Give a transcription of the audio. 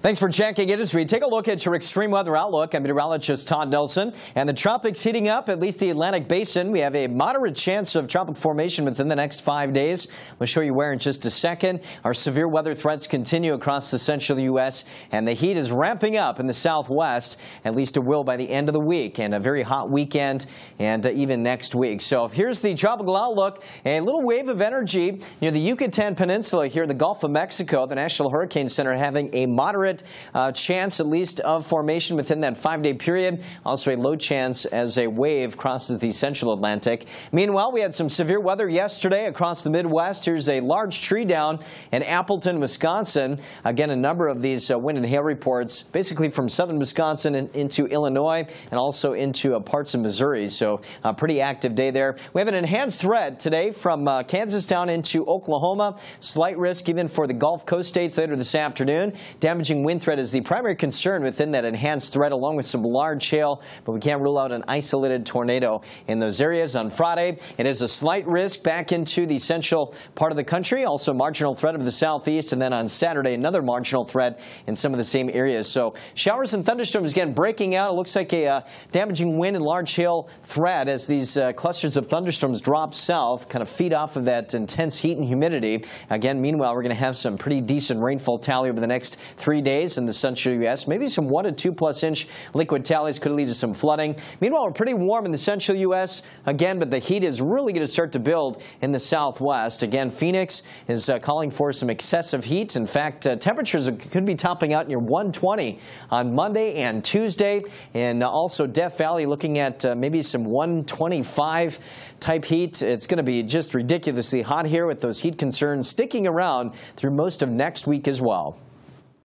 Thanks for checking in as we take a look at your extreme weather outlook. I'm meteorologist Todd Nelson. And the tropics heating up, at least the Atlantic Basin. We have a moderate chance of tropic formation within the next 5 days. We'll show you where in just a second. Our severe weather threats continue across the central U.S. and the heat is ramping up in the southwest. At least it will by the end of the week, and a very hot weekend and even next week. So here's the tropical outlook. A little wave of energy near the Yucatan Peninsula here in the Gulf of Mexico. The National Hurricane Center having a moderate chance at least of formation within that 5-day period. Also a low chance as a wave crosses the central Atlantic. Meanwhile, we had some severe weather yesterday across the Midwest. Here's a large tree down in Appleton, Wisconsin. Again, a number of these wind and hail reports basically from southern Wisconsin into Illinois and also into parts of Missouri. So a pretty active day there. We have an enhanced threat today from Kansas down into Oklahoma. Slight risk even for the Gulf Coast states later this afternoon. Damaging wind threat is the primary concern within that enhanced threat, along with some large hail, but we can't rule out an isolated tornado in those areas. On Friday, it is a slight risk back into the central part of the country, also marginal threat of the southeast, and then on Saturday, another marginal threat in some of the same areas. So showers and thunderstorms again breaking out. It looks like a damaging wind and large hail threat as these clusters of thunderstorms drop south, kind of feed off of that intense heat and humidity. Again, meanwhile, we're going to have some pretty decent rainfall tally over the next 3 days in the central U.S. Maybe some 1 to 2+ inch liquid tallies could lead to some flooding. Meanwhile, we're pretty warm in the central U.S. again, but the heat is really going to start to build in the southwest. Again, Phoenix is calling for some excessive heat. In fact, temperatures could be topping out near 120 on Monday and Tuesday. And also Death Valley looking at maybe some 125 type heat. It's going to be just ridiculously hot here with those heat concerns sticking around through most of next week as well.